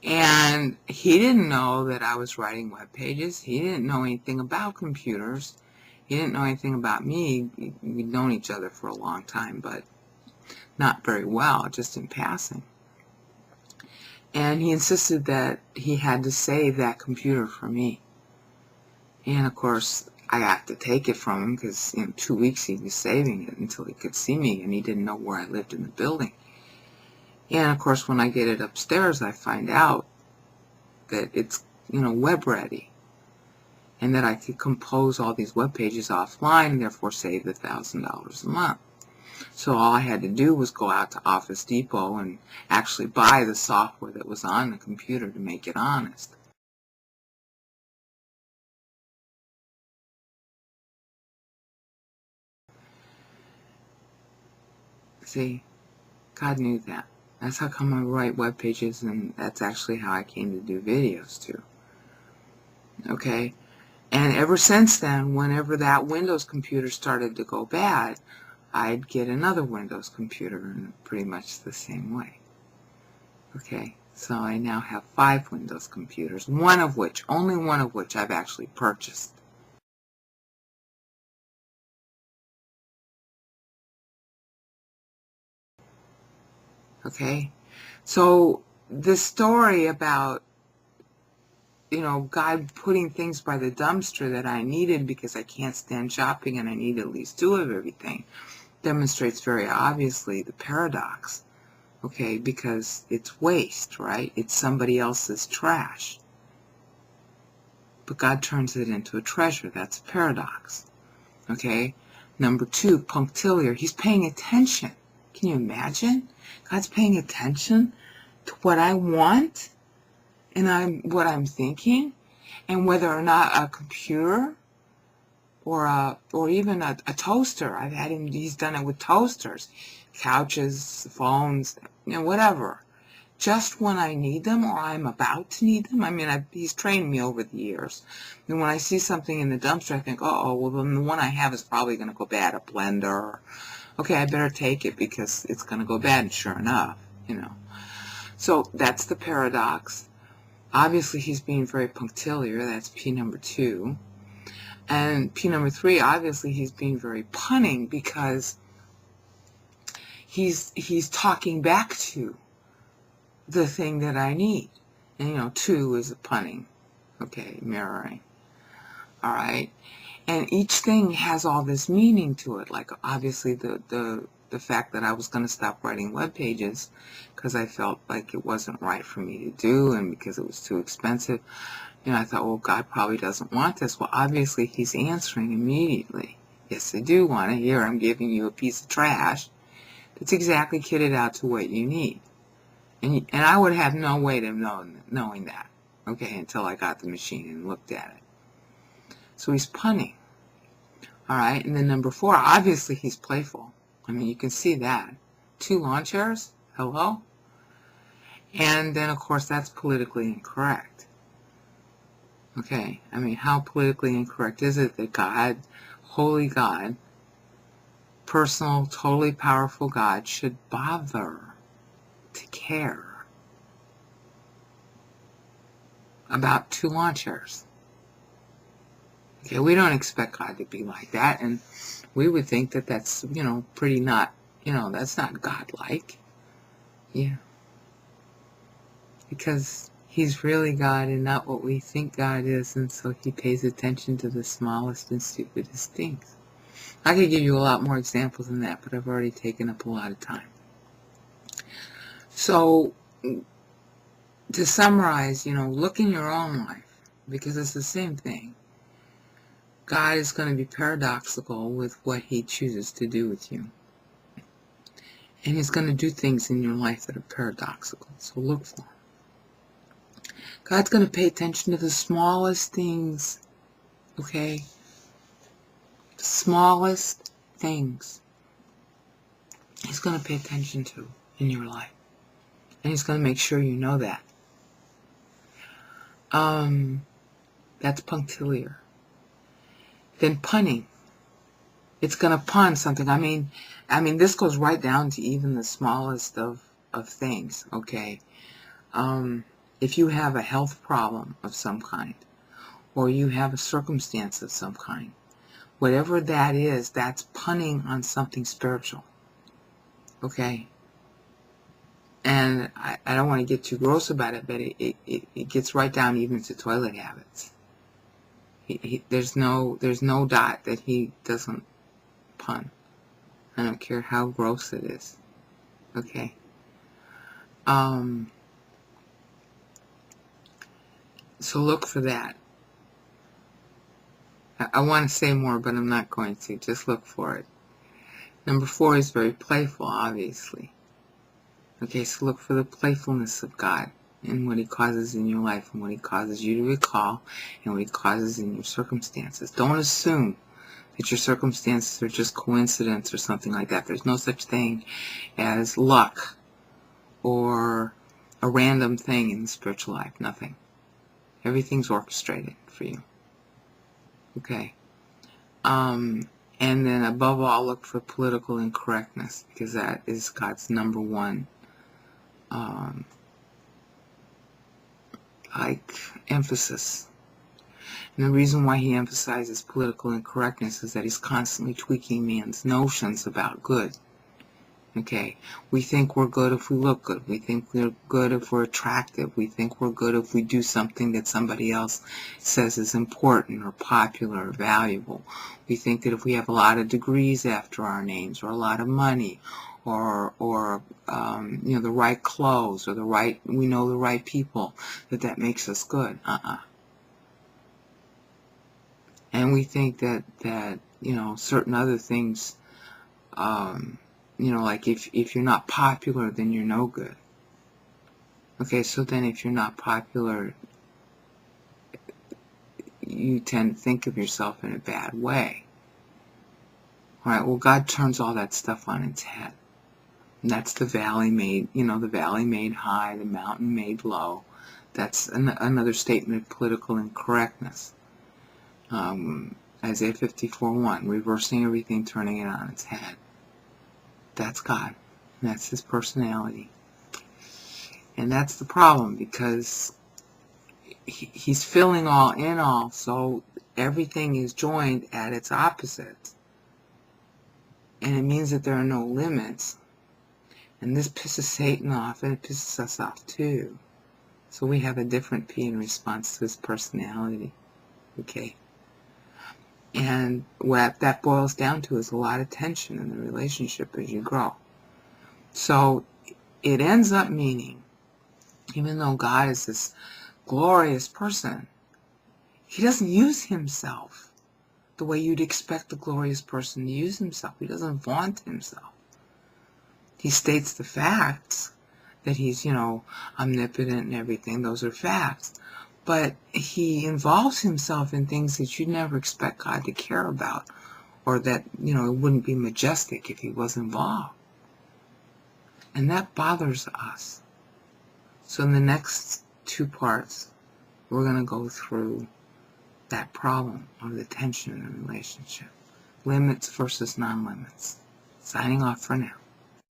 And he didn't know that I was writing web pages. He didn't know anything about computers. He didn't know anything about me. We'd known each other for a long time, but not very well, just in passing. And he insisted that he had to save that computer for me. And of course, I got to take it from him because in 2 weeks he was saving it until he could see me, and he didn't know where I lived in the building. And of course, when I get it upstairs, I find out that it's, web ready, and that I could compose all these web pages offline and therefore save the $1,000 a month. So all I had to do was go out to Office Depot and actually buy the software that was on the computer to make it honest. See, God knew that. That's how come I write web pages, and that's actually how I came to do videos too. Okay? And ever since then, whenever that Windows computer started to go bad, I'd get another Windows computer in pretty much the same way. Okay, so I now have 5 Windows computers, only one of which I've actually purchased. Okay, so this story about, God putting things by the dumpster that I needed because I can't stand shopping and I need at least 2 of everything, demonstrates very obviously the paradox. Okay, because it's waste, right? It's somebody else's trash. But God turns it into a treasure. That's a paradox. Okay? Number 2, punctiliar. He's paying attention. Can you imagine? God's paying attention to what I want and what I'm thinking, and whether or not a computer or even a toaster. He's done it with toasters, couches, phones, whatever. Just when I need them or I'm about to need them. I mean, he's trained me over the years. And when I see something in the dumpster, I think, well, then the one I have is probably going to go bad, a blender. Okay, I better take it because it's going to go bad, and sure enough, So that's the paradox. Obviously, he's being very punctiliar. That's P number 2. And P number 3, obviously, he's being very punning because he's talking back to the thing that I need. And, 2 is a punning. Okay, mirroring. All right. And each thing has all this meaning to it. Like, obviously, the fact that I was going to stop writing web pages because I felt like it wasn't right for me to do and because it was too expensive. I thought, well, God probably doesn't want this. Well, obviously, he's answering immediately. Yes, I do want it. Here, I'm giving you a piece of trash that's exactly kitted out to what you need. And I would have no way of knowing that, okay, until I got the machine and looked at it. So he's punning. All right, and then number 4, obviously he's playful. I mean, you can see that. 2 lawn chairs? Hello? And then, of course, that's politically incorrect. Okay, I mean, how politically incorrect is it that God, holy God, personal, totally powerful God, should bother to care about 2 lawn chairs? Okay, we don't expect God to be like that, and we would think that that's, pretty not, that's not God-like. Yeah. Because he's really God and not what we think God is, and so he pays attention to the smallest and stupidest things. I could give you a lot more examples than that, but I've already taken up a lot of time. So, to summarize, look in your own life, because it's the same thing. God is going to be paradoxical with what he chooses to do with you. And he's going to do things in your life that are paradoxical, so look for him. God's going to pay attention to the smallest things, okay? The smallest things he's going to pay attention to in your life. And he's going to make sure you know that. That's punctiliar. Then punning. It's going to pun something. I mean, this goes right down to even the smallest of things, okay? if you have a health problem of some kind, or you have a circumstance of some kind, whatever that is, that's punning on something spiritual. Okay? And I don't want to get too gross about it, but it gets right down even to toilet habits. There's no dot that he doesn't pun. I don't care how gross it is. Okay? So look for that. I want to say more, but I'm not going to. Just look for it. Number 4 is very playful, obviously. Okay, so look for the playfulness of God in what He causes in your life and what He causes you to recall and what He causes in your circumstances. Don't assume that your circumstances are just coincidence or something like that. There's no such thing as luck or a random thing in the spiritual life. Nothing. Everything's orchestrated for you. Okay. And then above all, look for political incorrectness, because that is God's number one emphasis. And the reason why He emphasizes political incorrectness is that He's constantly tweaking man's notions about good. Okay, we think we're good if we look good. We think we're good if we're attractive. We think we're good if we do something that somebody else says is important or popular or valuable. We think that if we have a lot of degrees after our names, or a lot of money, or the right clothes, or we know the right people, that makes us good. And we think that certain other things, like if you're not popular, then you're no good. Okay, so then if you're not popular, you tend to think of yourself in a bad way. Alright, well, God turns all that stuff on its head. And that's the valley made, the valley made high, the mountain made low. That's another statement of political incorrectness. Isaiah 54:1, reversing everything, turning it on its head. That's God. And that's His personality. And that's the problem, because He's filling all in all, so everything is joined at its opposite. And it means that there are no limits. And this pisses Satan off, and it pisses us off too. So we have a different P in response to His personality. Okay? And what that boils down to is a lot of tension in the relationship as you grow. So it ends up meaning, even though God is this glorious person, He doesn't use Himself the way you'd expect a glorious person to use Himself. He doesn't vaunt Himself. He states the facts, that He's, omnipotent and everything. Those are facts. But He involves Himself in things that you'd never expect God to care about, or that, it wouldn't be majestic if He was involved. And that bothers us. So in the next 2 parts, we're going to go through that problem of the tension in the relationship. Limits versus non-limits. Signing off for now.